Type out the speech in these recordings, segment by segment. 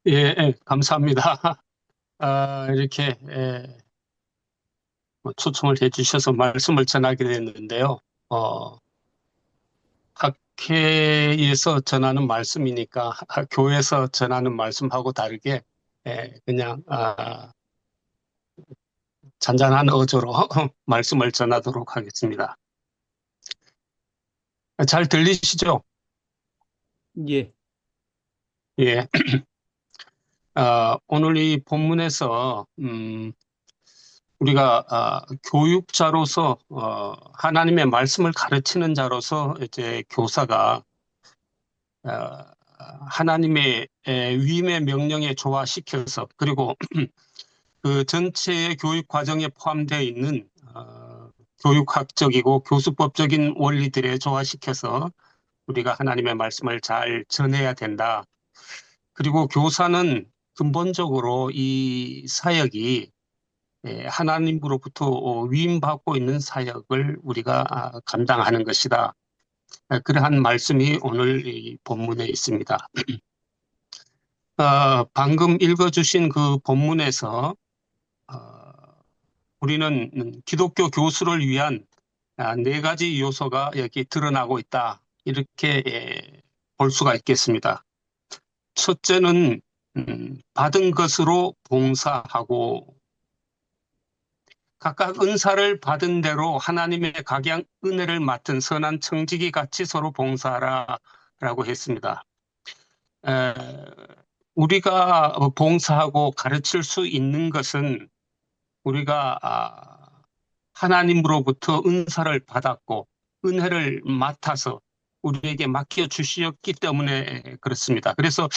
예, 예, 감사합니다. 이렇게 뭐 초청을 해주셔서 말씀을 전하게 됐는데요. 어, 학회에서 전하는 말씀이니까 교회에서 전하는 말씀하고 다르게 그냥 잔잔한 어조로 말씀을 전하도록 하겠습니다. 잘 들리시죠? 예, 예. 오늘 이 본문에서 우리가 교육자로서 하나님의 말씀을 가르치는 자로서 이제 교사가 어, 하나님의 위임의 명령에 조화시켜서 그리고 그 전체의 교육 과정에 포함되어 있는 교육학적이고 교수법적인 원리들에 조화시켜서 우리가 하나님의 말씀을 잘 전해야 된다. 그리고 교사는 근본적으로 이 사역이 하나님으로부터 위임받고 있는 사역을 우리가 감당하는 것이다. 그러한 말씀이 오늘 이 본문에 있습니다. 방금 읽어주신 그 본문에서 어, 우리는 기독교 교수를 위한 네 가지 요소가 여기 드러나고 있다. 이렇게 볼 수가 있겠습니다. 첫째는 받은 것으로 봉사하고 각각 은사를 받은 대로 하나님의 각양 은혜를 맡은 선한 청지기 같이 서로 봉사하라라고 했습니다. 에, 우리가 봉사하고 가르칠 수 있는 것은 우리가 하나님으로부터 은사를 받았고 은혜를 맡아서 우리에게 맡겨 주셨기 때문에 그렇습니다. 그래서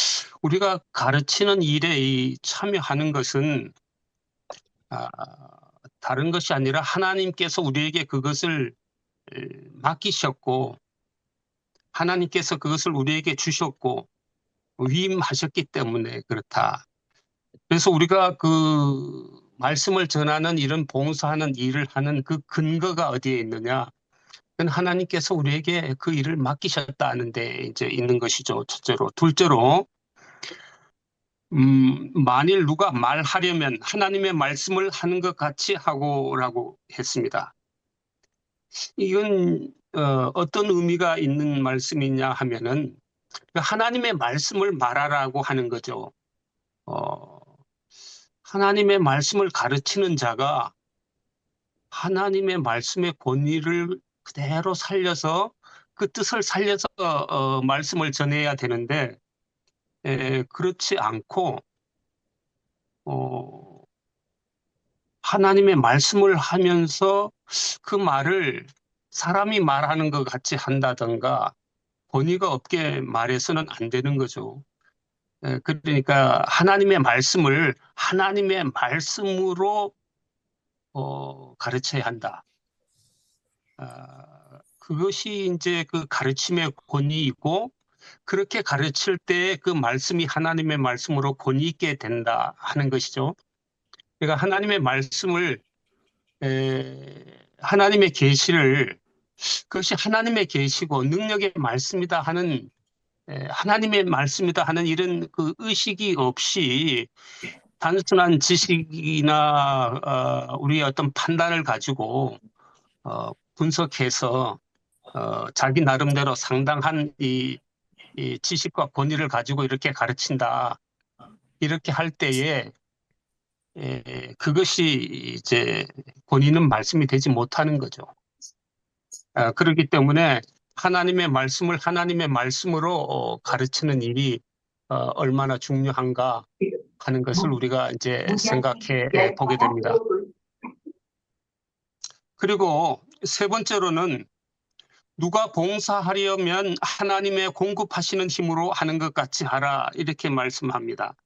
우리가 가르치는 일에 참여하는 것은 아, 다른 것이 아니라 하나님께서 우리에게 그것을 맡기셨고 하나님께서 그것을 우리에게 주셨고 위임하셨기 때문에 그렇다. 그래서 우리가 그 말씀을 전하는 이런 봉사하는 일을 하는 그 근거가 어디에 있느냐? 그건 하나님께서 우리에게 그 일을 맡기셨다는 데 이제 있는 것이죠. 첫째로. 둘째로, 만일 누가 말하려면 하나님의 말씀을 하는 것 같이 하고라고 했습니다. 이건 어떤 의미가 있는 말씀이냐 하면은 하나님의 말씀을 말하라고 하는 거죠. 어, 하나님의 말씀을 가르치는 자가 하나님의 말씀의 권위를 그대로 살려서 그 뜻을 살려서 말씀을 전해야 되는데 그렇지 않고 어, 하나님의 말씀을 하면서 그 말을 사람이 말하는 것 같이 한다던가 권위가 없게 말해서는 안 되는 거죠. 그러니까 하나님의 말씀을 하나님의 말씀으로 가르쳐야 한다. 그것이 이제 그 가르침의 권위이고 그렇게 가르칠 때 그 말씀이 하나님의 말씀으로 권위 있게 된다 하는 것이죠. 그러니까 하나님의 말씀을 하나님의 계시를 그것이 하나님의 계시고 능력의 말씀이다 하는 하나님의 말씀이다 하는 이런 그 의식이 없이 단순한 지식이나 우리의 어떤 판단을 가지고 분석해서 자기 나름대로 상당한 이 지식과 권위를 가지고 이렇게 가르친다. 이렇게 할 때에 그것이 이제 본인은 말씀이 되지 못하는 거죠. 그렇기 때문에 하나님의 말씀을 하나님의 말씀으로 가르치는 일이 얼마나 중요한가 하는 것을 우리가 이제 생각해 보게 됩니다. 그리고 세 번째로는 누가 봉사하려면 하나님의 공급하시는 힘으로 하는 것 같이 하라 이렇게 말씀합니다.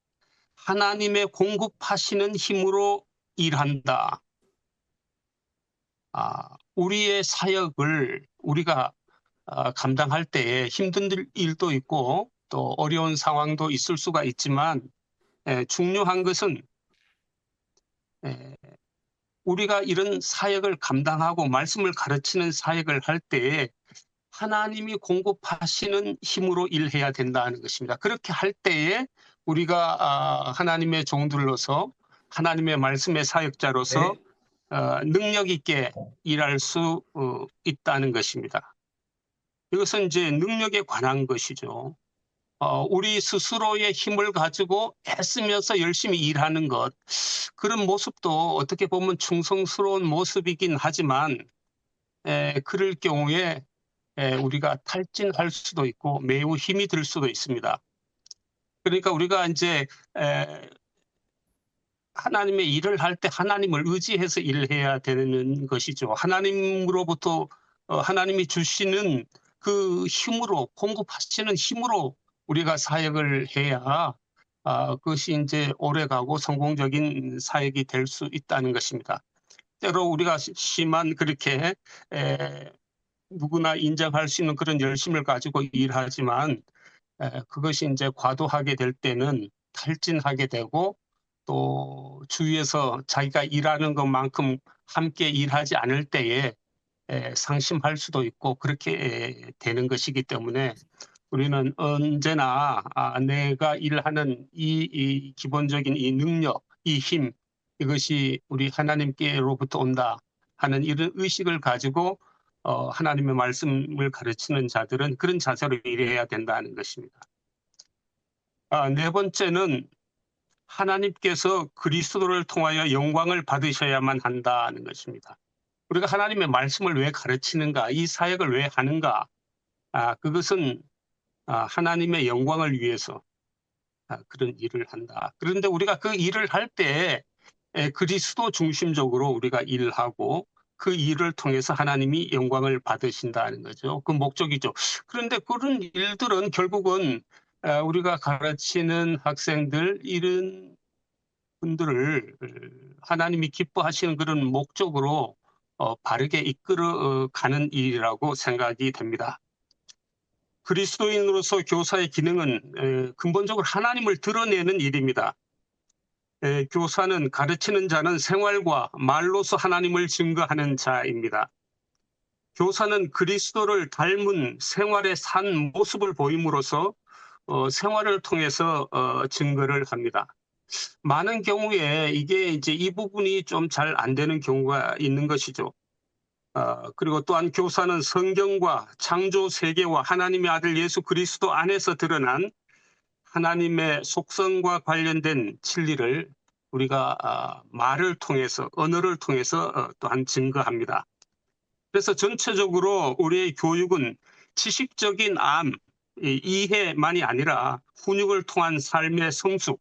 하나님의 공급하시는 힘으로 일한다. 우리의 사역을 우리가 감당할 때에 힘든 일도 있고 또 어려운 상황도 있을 수가 있지만 중요한 것은 우리가 이런 사역을 감당하고 말씀을 가르치는 사역을 할 때에 하나님이 공급하시는 힘으로 일해야 된다는 것입니다. 그렇게 할 때에 우리가 하나님의 종들로서 하나님의 말씀의 사역자로서 능력 있게 일할 수 있다는 것입니다. 이것은 이제 능력에 관한 것이죠. 우리 스스로의 힘을 가지고 애쓰면서 열심히 일하는 것, 그런 모습도 어떻게 보면 충성스러운 모습이긴 하지만 그럴 경우에 우리가 탈진할 수도 있고 매우 힘이 들 수도 있습니다. 그러니까 우리가 이제 하나님의 일을 할 때 하나님을 의지해서 일을 해야 되는 것이죠. 하나님으로부터 하나님이 주시는 그 힘으로, 공급하시는 힘으로 우리가 사역을 해야 그것이 이제 오래가고 성공적인 사역이 될 수 있다는 것입니다. 때로 우리가 심한 그렇게 누구나 인정할 수 있는 그런 열심을 가지고 일하지만 그것이 이제 과도하게 될 때는 탈진하게 되고 또 주위에서 자기가 일하는 것만큼 함께 일하지 않을 때에 상심할 수도 있고 그렇게 되는 것이기 때문에 우리는 언제나 내가 일하는 이 기본적인 이 능력, 이 힘, 이것이 우리 하나님께로부터 온다 하는 이런 의식을 가지고 하나님의 말씀을 가르치는 자들은 그런 자세로 일해야 된다는 것입니다. 네 번째는 하나님께서 그리스도를 통하여 영광을 받으셔야만 한다는 것입니다. 우리가 하나님의 말씀을 왜 가르치는가, 이 사역을 왜 하는가, 그것은 하나님의 영광을 위해서 그런 일을 한다. 그런데 우리가 그 일을 할 때 그리스도 중심적으로 우리가 일하고 그 일을 통해서 하나님이 영광을 받으신다는 거죠. 그 목적이죠. 그런데 그런 일들은 결국은 우리가 가르치는 학생들 이런 분들을 하나님이 기뻐하시는 그런 목적으로 바르게 이끌어 가는 일이라고 생각이 됩니다. 그리스도인으로서 교사의 기능은 근본적으로 하나님을 드러내는 일입니다. 교사는 가르치는 자는 생활과 말로서 하나님을 증거하는 자입니다. 교사는 그리스도를 닮은 생활의 산 모습을 보임으로써 생활을 통해서 증거를 합니다. 많은 경우에 이게 이제 이 부분이 좀 잘 안 되는 경우가 있는 것이죠. 그리고 또한 교사는 성경과 창조 세계와 하나님의 아들 예수 그리스도 안에서 드러난 하나님의 속성과 관련된 진리를 우리가 말을 통해서 언어를 통해서 또한 증거합니다. 그래서 전체적으로 우리의 교육은 지식적인 이해만이 아니라 훈육을 통한 삶의 성숙,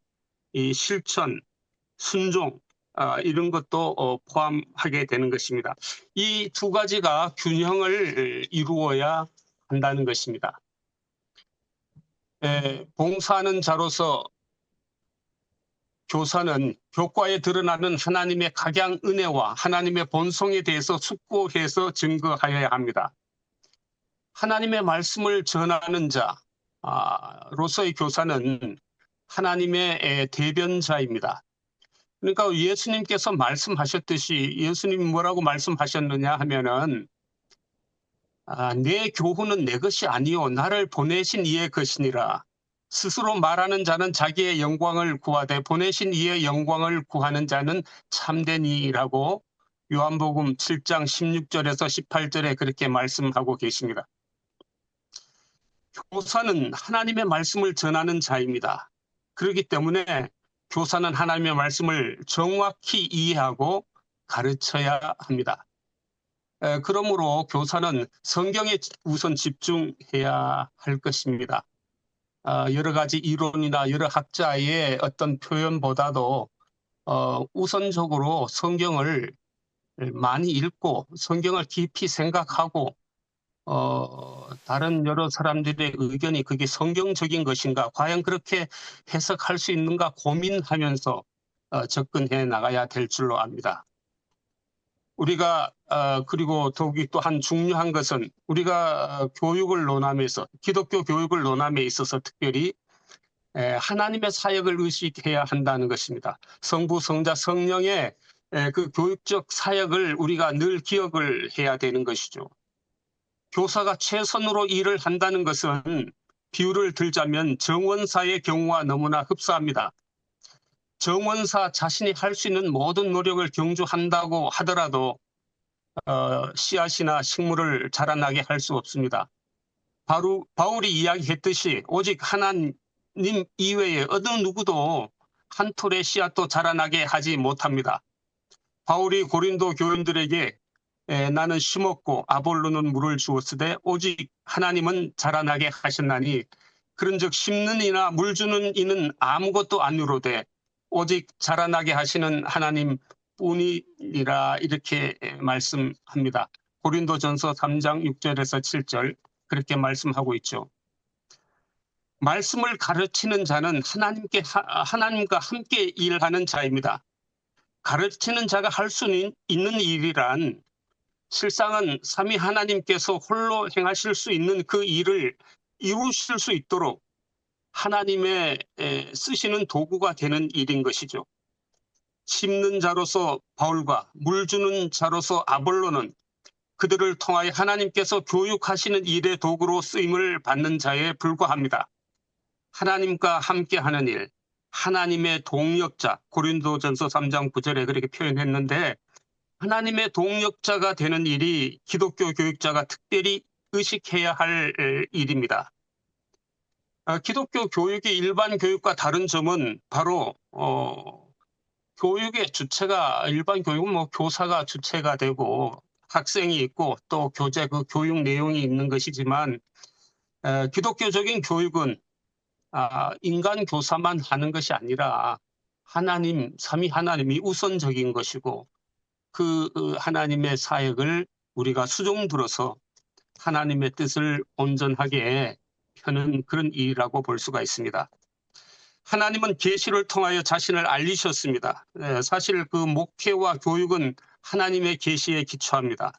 이 실천, 순종 이런 것도 포함하게 되는 것입니다. 이 두 가지가 균형을 이루어야 한다는 것입니다. 봉사하는 자로서 교사는 교과에 드러나는 하나님의 각양 은혜와 하나님의 본성에 대해서 숙고해서 증거하여야 합니다. 하나님의 말씀을 전하는 자로서의 교사는 하나님의 대변자입니다. 그러니까 예수님께서 말씀하셨듯이 예수님이 뭐라고 말씀하셨느냐 하면은 내 교훈은 내 것이 아니요 나를 보내신 이의 것이니라. 스스로 말하는 자는 자기의 영광을 구하되 보내신 이의 영광을 구하는 자는 참된 이라고 요한복음 7장 16절에서 18절에 그렇게 말씀하고 계십니다. 교사는 하나님의 말씀을 전하는 자입니다. 그렇기 때문에 교사는 하나님의 말씀을 정확히 이해하고 가르쳐야 합니다. 그러므로 교사는 성경에 우선 집중해야 할 것입니다. 여러 가지 이론이나 여러 학자의 어떤 표현보다도 우선적으로 성경을 많이 읽고 성경을 깊이 생각하고 다른 여러 사람들의 의견이 그게 성경적인 것인가, 과연 그렇게 해석할 수 있는가 고민하면서 접근해 나가야 될 줄로 압니다. 우리가 그리고 더욱이 또 한 중요한 것은 우리가 교육을 논하면서 기독교 교육을 논함에 있어서 특별히 하나님의 사역을 의식해야 한다는 것입니다. 성부, 성자, 성령의 그 교육적 사역을 우리가 늘 기억을 해야 되는 것이죠. 교사가 최선으로 일을 한다는 것은 비유를 들자면 정원사의 경우와 너무나 흡사합니다. 정원사 자신이 할 수 있는 모든 노력을 경주한다고 하더라도 씨앗이나 식물을 자라나게 할 수 없습니다. 바울이 이야기했듯이 오직 하나님 이외에 어느 누구도 한 톨의 씨앗도 자라나게 하지 못합니다. 바울이 고린도 교인들에게 나는 심었고 아볼로는 물을 주었으되 오직 하나님은 자라나게 하셨나니 그런즉 심는 이나 물 주는 이는 아무것도 아니로되 오직 자라나게 하시는 하나님 뿐이니라 이렇게 말씀합니다. 고린도전서 3장 6절에서 7절 그렇게 말씀하고 있죠. 말씀을 가르치는 자는 하나님과 함께 일하는 자입니다. 가르치는 자가 할 수 있는 일이란 실상은 삼위 하나님께서 홀로 행하실 수 있는 그 일을 이루실 수 있도록 하나님의 쓰시는 도구가 되는 일인 것이죠. 심는 자로서 바울과 물 주는 자로서 아볼로는 그들을 통하여 하나님께서 교육하시는 일의 도구로 쓰임을 받는 자에 불과합니다. 하나님과 함께하는 일, 하나님의 동력자, 고린도전서 3장 9절에 그렇게 표현했는데 하나님의 동력자가 되는 일이 기독교 교육자가 특별히 의식해야 할 일입니다. 기독교 교육이 일반 교육과 다른 점은 바로 교육의 주체가 일반 교육은 뭐 교사가 주체가 되고 학생이 있고 또 교재 그 교육 내용이 있는 것이지만 기독교적인 교육은 인간 교사만 하는 것이 아니라 하나님, 삼위 하나님이 우선적인 것이고 그 하나님의 사역을 우리가 수종 들어서 하나님의 뜻을 온전하게 펴는 그런 일이라고 볼 수가 있습니다. 하나님은 계시를 통하여 자신을 알리셨습니다. 사실 그 목회와 교육은 하나님의 계시에 기초합니다.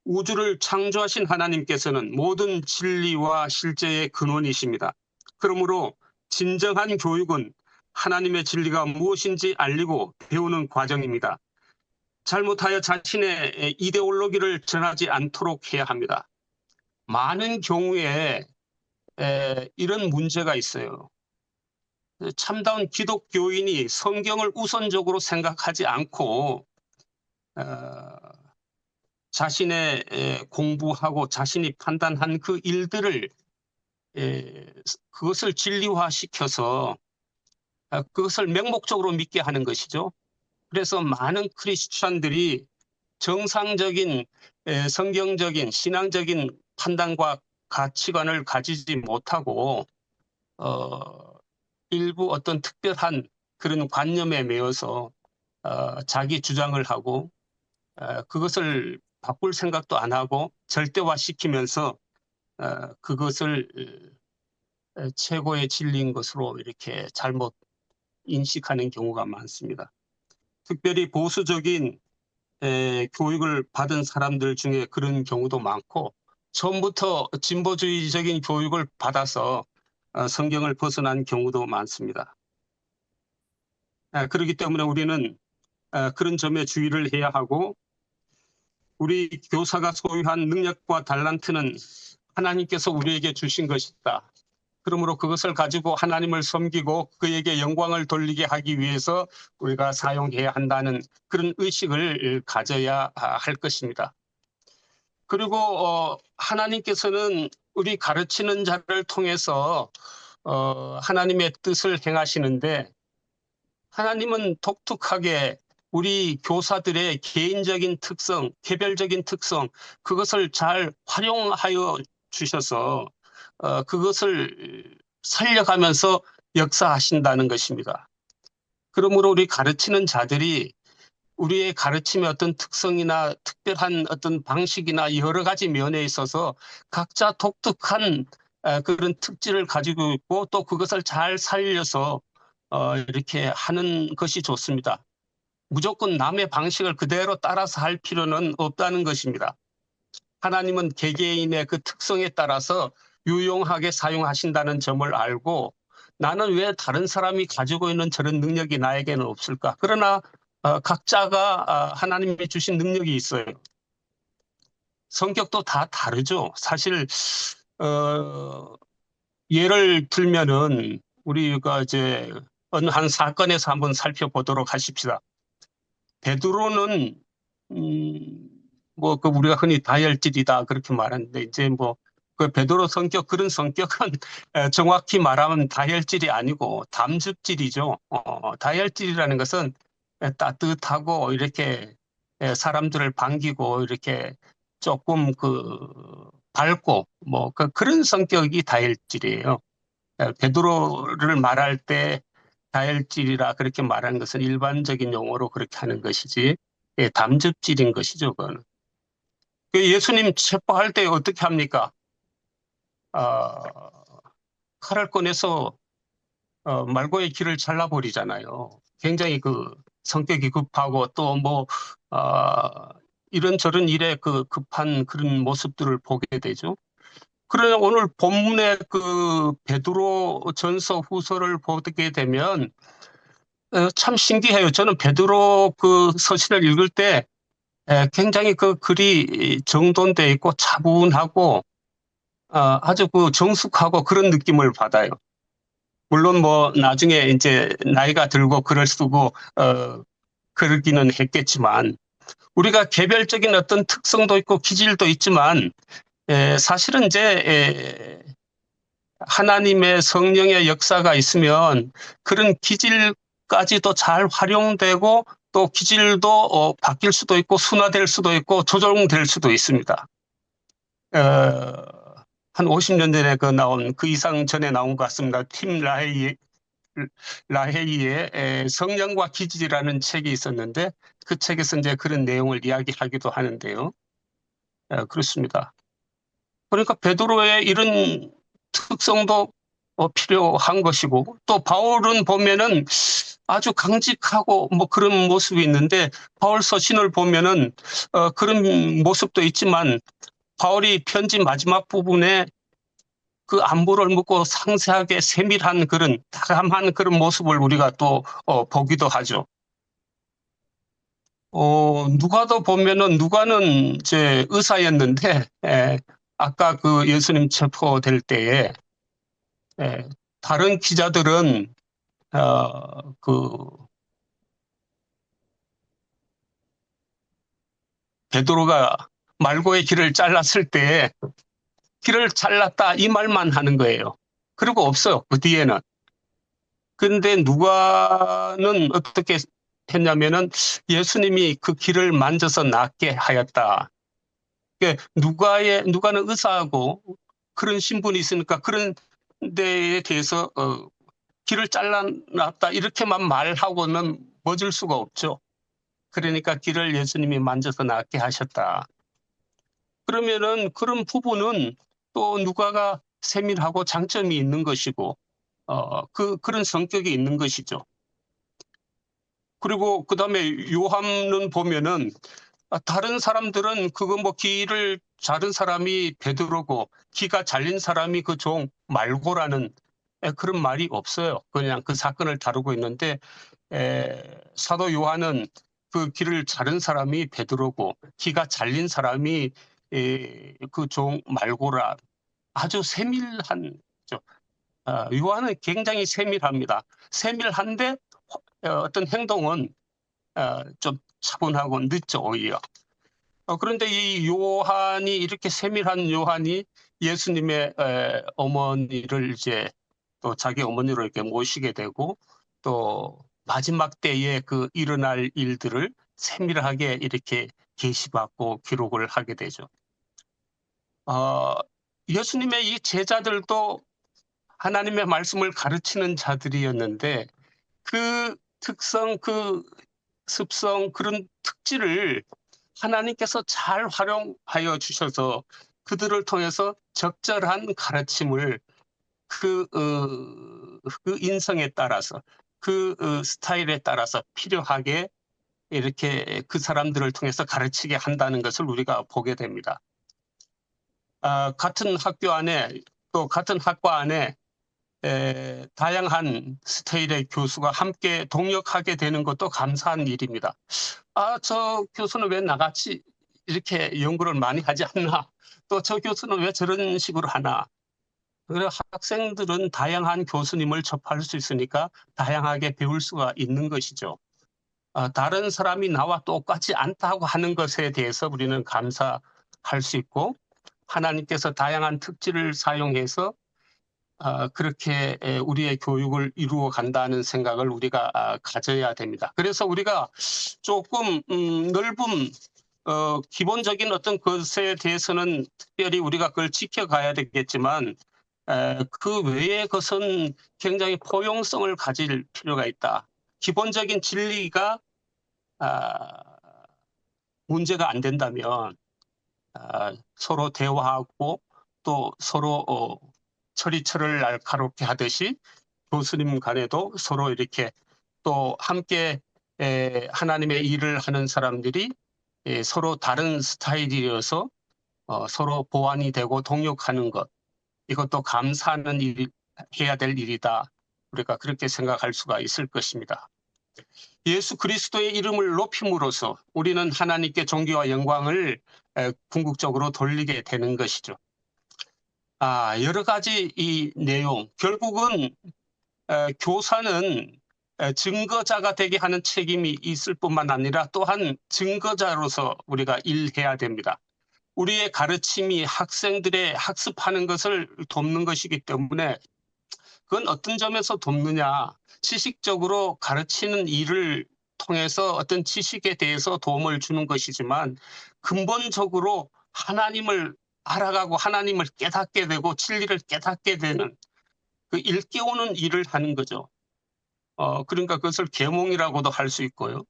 우주를 창조하신 하나님께서는 모든 진리와 실제의 근원이십니다. 그러므로 진정한 교육은 하나님의 진리가 무엇인지 알리고 배우는 과정입니다. 잘못하여 자신의 이데올로기를 전하지 않도록 해야 합니다. 많은 경우에 이런 문제가 있어요. 참다운 기독교인이 성경을 우선적으로 생각하지 않고 자신의 공부하고 자신이 판단한 그 일들을 그것을 진리화시켜서 그것을 맹목적으로 믿게 하는 것이죠. 그래서 많은 크리스찬들이 정상적인 성경적인 신앙적인 판단과 가치관을 가지지 못하고 일부 어떤 특별한 그런 관념에 매여서 자기 주장을 하고 그것을 바꿀 생각도 안 하고 절대화시키면서 그것을 최고의 진리인 것으로 이렇게 잘못 인식하는 경우가 많습니다. 특별히 보수적인 교육을 받은 사람들 중에 그런 경우도 많고 처음부터 진보주의적인 교육을 받아서 성경을 벗어난 경우도 많습니다. 그렇기 때문에 우리는 그런 점에 주의를 해야 하고 우리 교사가 소유한 능력과 달란트는 하나님께서 우리에게 주신 것이다. 그러므로 그것을 가지고 하나님을 섬기고 그에게 영광을 돌리게 하기 위해서 우리가 사용해야 한다는 그런 의식을 가져야 할 것입니다. 그리고 하나님께서는 우리 가르치는 자를 통해서 하나님의 뜻을 행하시는데 하나님은 독특하게 우리 교사들의 개인적인 특성, 개별적인 특성 그것을 잘 활용하여 주셔서 그것을 살려가면서 역사하신다는 것입니다. 그러므로 우리 가르치는 자들이 우리의 가르침의 어떤 특성이나 특별한 어떤 방식이나 여러 가지 면에 있어서 각자 독특한 그런 특질을 가지고 있고 또 그것을 잘 살려서 이렇게 하는 것이 좋습니다. 무조건 남의 방식을 그대로 따라서 할 필요는 없다는 것입니다. 하나님은 개개인의 그 특성에 따라서 유용하게 사용하신다는 점을 알고 나는 왜 다른 사람이 가지고 있는 저런 능력이 나에게는 없을까? 그러나 각자가 하나님이 주신 능력이 있어요. 성격도 다 다르죠. 사실 예를 들면은 우리가 이제 어느 한 사건에서 한번 살펴보도록 하십시다. 베드로는 뭐 그 우리가 흔히 다혈질이다 그렇게 말하는데 이제 뭐 그 베드로 성격 그런 성격은 정확히 말하면 다혈질이 아니고 담즙질이죠. 다혈질이라는 것은 따뜻하고 이렇게 사람들을 반기고 이렇게 조금 그 밝고 뭐 그런 성격이 다혈질이에요. 베드로를 말할 때 다혈질이라 그렇게 말하는 것은 일반적인 용어로 그렇게 하는 것이지, 담즙질인 것이죠, 그거는. 그 예수님 체포할 때 어떻게 합니까? 어, 칼을 꺼내서 말고의 길을 잘라버리잖아요. 굉장히 그 성격이 급하고 또 뭐, 이런저런 일에 그 급한 그런 모습들을 보게 되죠. 그러나 오늘 본문의 그 베드로 전서 후서를 보게 되면 참 신기해요. 저는 베드로 그 서신을 읽을 때 굉장히 그 글이 정돈돼 있고 차분하고 아주 그 정숙하고 그런 느낌을 받아요. 물론 뭐 나중에 이제 나이가 들고 글을 쓰고 그러기는 했겠지만 우리가 개별적인 어떤 특성도 있고 기질도 있지만 사실은 이제 하나님의 성령의 역사가 있으면 그런 기질까지도 잘 활용되고 또 기질도 바뀔 수도 있고 순화될 수도 있고 조정될 수도 있습니다. 한 50년 전에 그 나온 그 이상 전에 나온 것 같습니다. 팀 라헤이의 성령과 기질이라는 책이 있었는데 그 책에서 이제 그런 내용을 이야기하기도 하는데요. 그렇습니다. 그러니까 베드로의 이런 특성도 필요한 것이고 또 바울은 보면은 아주 강직하고 뭐 그런 모습이 있는데 바울 서신을 보면은 그런 모습도 있지만 바울이 편지 마지막 부분에 그 안부를 묻고 상세하게 세밀한 그런 다감한 그런 모습을 우리가 또 보기도 하죠. 누가도 보면은 누가는 이제 의사였는데 아까 그 예수님 체포될 때에 예, 다른 기자들은 그 베드로가 말고의 길을 잘랐을 때 길을 잘랐다 이 말만 하는 거예요. 그리고 없어요. 그 뒤에는. 근데 누가는 어떻게 했냐면은 예수님이 그 길을 만져서 낫게 하였다. 누가는 의사하고 그런 신분이 있으니까 그런 데에 대해서 길을 잘라놨다 이렇게만 말하고는 멎을 수가 없죠. 그러니까 길을 예수님이 만져서 낫게 하셨다. 그러면은 그런 부분은 또 누가가 세밀하고 장점이 있는 것이고, 그런 성격이 있는 것이죠. 그리고 그 다음에 요한은 보면은 다른 사람들은 그거 뭐 기를 자른 사람이 베드로고 기가 잘린 사람이 그 종 말고라는 그런 말이 없어요. 그냥 그 사건을 다루고 있는데 사도 요한은 그 기를 자른 사람이 베드로고 기가 잘린 사람이 그 종 말고라 아주 세밀한 요한은 굉장히 세밀합니다. 세밀한데 어떤 행동은 좀 차분하고 늦죠 오히려. 그런데 이 요한이 이렇게 세밀한 요한이 예수님의 어머니를 이제 또 자기 어머니로 이렇게 모시게 되고 또 마지막 때에 그 일어날 일들을 세밀하게 이렇게 계시받고 기록을 하게 되죠. 예수님의 이 제자들도 하나님의 말씀을 가르치는 자들이었는데 그 특성, 그 습성, 그런 특질을 하나님께서 잘 활용하여 주셔서 그들을 통해서 적절한 가르침을 그 인성에 따라서 스타일에 따라서 필요하게 이렇게 그 사람들을 통해서 가르치게 한다는 것을 우리가 보게 됩니다. 같은 학교 안에 또 같은 학과 안에 다양한 스타일의 교수가 함께 동역하게 되는 것도 감사한 일입니다. 저 교수는 왜 나같이 이렇게 연구를 많이 하지 않나? 또 저 교수는 왜 저런 식으로 하나? 그래서 학생들은 다양한 교수님을 접할 수 있으니까 다양하게 배울 수가 있는 것이죠. 다른 사람이 나와 똑같지 않다고 하는 것에 대해서 우리는 감사할 수 있고, 하나님께서 다양한 특질을 사용해서 그렇게 우리의 교육을 이루어 간다는 생각을 우리가 가져야 됩니다. 그래서 우리가 조금 넓은 기본적인 어떤 것에 대해서는 특별히 우리가 그걸 지켜가야 되겠지만, 그 외의 것은 굉장히 포용성을 가질 필요가 있다. 기본적인 진리가 문제가 안 된다면 서로 대화하고 또 서로 처리처를 날카롭게 하듯이 교수님 간에도 서로 이렇게 또 함께 하나님의 일을 하는 사람들이 서로 다른 스타일이어서 서로 보완이 되고 동력하는 것, 이것도 감사하는 일, 해야 될 일이다. 우리가 그렇게 생각할 수가 있을 것입니다. 예수 그리스도의 이름을 높임으로써 우리는 하나님께 존귀와 영광을 궁극적으로 돌리게 되는 것이죠. 여러 가지 이 내용, 결국은 교사는 증거자가 되게 하는 책임이 있을 뿐만 아니라 또한 증거자로서 우리가 일해야 됩니다. 우리의 가르침이 학생들의 학습하는 것을 돕는 것이기 때문에 그건 어떤 점에서 돕느냐, 지식적으로 가르치는 일을 통해서 어떤 지식에 대해서 도움을 주는 것이지만 근본적으로 하나님을 알아가고 하나님을 깨닫게 되고 진리를 깨닫게 되는 그 일깨우는 일을 하는 거죠. 그러니까 그것을 계몽이라고도 할 수 있고요.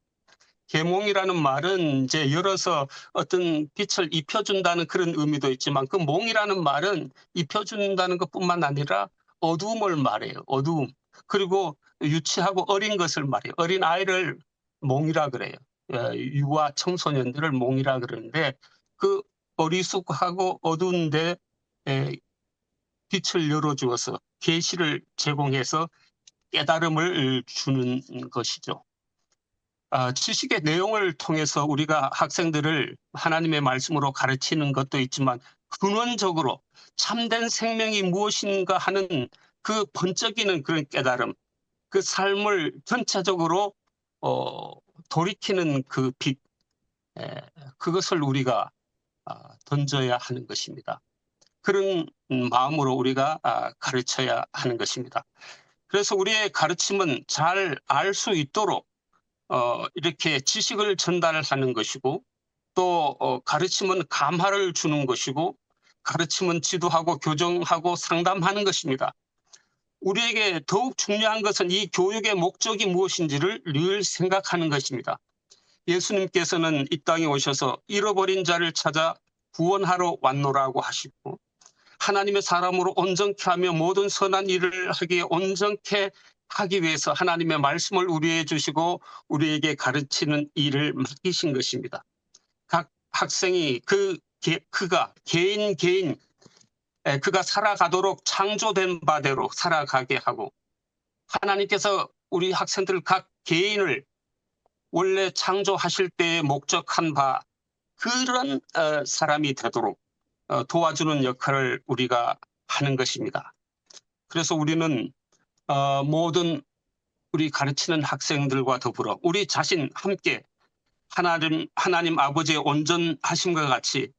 계몽이라는 말은 이제 열어서 어떤 빛을 입혀준다는 그런 의미도 있지만, 그 몽이라는 말은 입혀준다는 것뿐만 아니라 어두움을 말해요. 어두움. 그리고 유치하고 어린 것을 말해요. 어린 아이를 몽이라 그래요. 유아 청소년들을 몽이라 그러는데, 그 어리숙하고 어두운데 빛을 열어주어서 계시를 제공해서 깨달음을 주는 것이죠. 지식의 내용을 통해서 우리가 학생들을 하나님의 말씀으로 가르치는 것도 있지만, 근원적으로 참된 생명이 무엇인가 하는 그 번쩍이는 그런 깨달음, 그 삶을 전체적으로 돌이키는 그 빛, 그것을 우리가 던져야 하는 것입니다. 그런 마음으로 우리가 가르쳐야 하는 것입니다. 그래서 우리의 가르침은 잘 알 수 있도록 이렇게 지식을 전달하는 것이고, 또 가르침은 감화를 주는 것이고, 가르침은 지도하고 교정하고 상담하는 것입니다. 우리에게 더욱 중요한 것은 이 교육의 목적이 무엇인지를 늘 생각하는 것입니다. 예수님께서는 이 땅에 오셔서 잃어버린 자를 찾아 구원하러 왔노라고 하시고, 하나님의 사람으로 온전케 하며 모든 선한 일을 하기에 온전케 하기 위해서 하나님의 말씀을 우리에게 주시고 우리에게 가르치는 일을 맡기신 것입니다. 각 학생이 그가 개인 그가 살아가도록 창조된 바대로 살아가게 하고, 하나님께서 우리 학생들 각 개인을 원래 창조하실 때에 목적한 바 그런 사람이 되도록 도와주는 역할을 우리가 하는 것입니다. 그래서 우리는 모든 우리 가르치는 학생들과 더불어 우리 자신 함께 하나님 아버지의 온전하심과 같이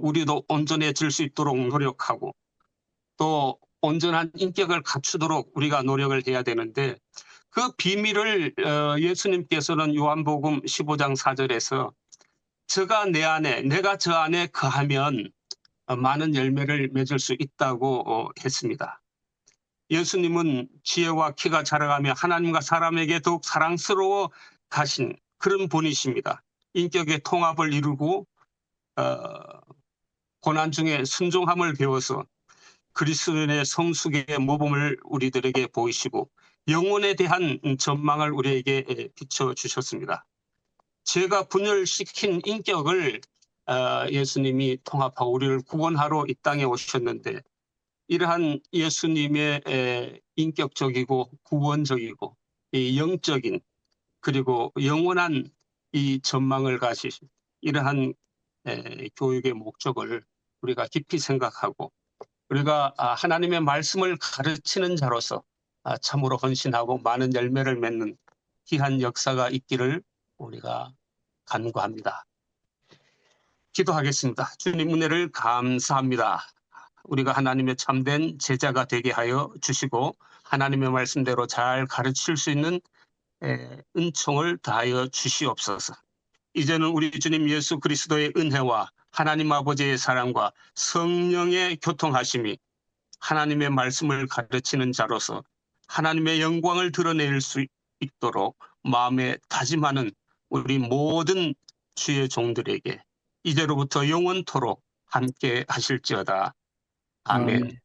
우리도 온전해질 수 있도록 노력하고, 또 온전한 인격을 갖추도록 우리가 노력을 해야 되는데, 그 비밀을 예수님께서는 요한복음 15장 4절에서 저가 내 안에 내가 저 안에 거하면 많은 열매를 맺을 수 있다고 했습니다. 예수님은 지혜와 키가 자라가며 하나님과 사람에게 더욱 사랑스러워 가신 그런 분이십니다. 인격의 통합을 이루고 고난 중에 순종함을 배워서 그리스도인의 성숙의 모범을 우리들에게 보이시고 영혼에 대한 전망을 우리에게 비춰주셨습니다. 죄가 분열시킨 인격을 예수님이 통합하고 우리를 구원하러 이 땅에 오셨는데, 이러한 예수님의 인격적이고 구원적이고 이 영적인 그리고 영원한 이 전망을 가지신 이러한 교육의 목적을 우리가 깊이 생각하고 우리가 하나님의 말씀을 가르치는 자로서 참으로 헌신하고 많은 열매를 맺는 귀한 역사가 있기를 우리가 간구합니다. 기도하겠습니다. 주님 은혜를 감사합니다. 우리가 하나님의 참된 제자가 되게 하여 주시고 하나님의 말씀대로 잘 가르칠 수 있는 은총을 다하여 주시옵소서. 이제는 우리 주님 예수 그리스도의 은혜와 하나님 아버지의 사랑과 성령의 교통하심이 하나님의 말씀을 가르치는 자로서 하나님의 영광을 드러낼 수 있도록 마음에 다짐하는 우리 모든 주의 종들에게 이제로부터 영원토록 함께 하실지어다. 아멘. 아멘.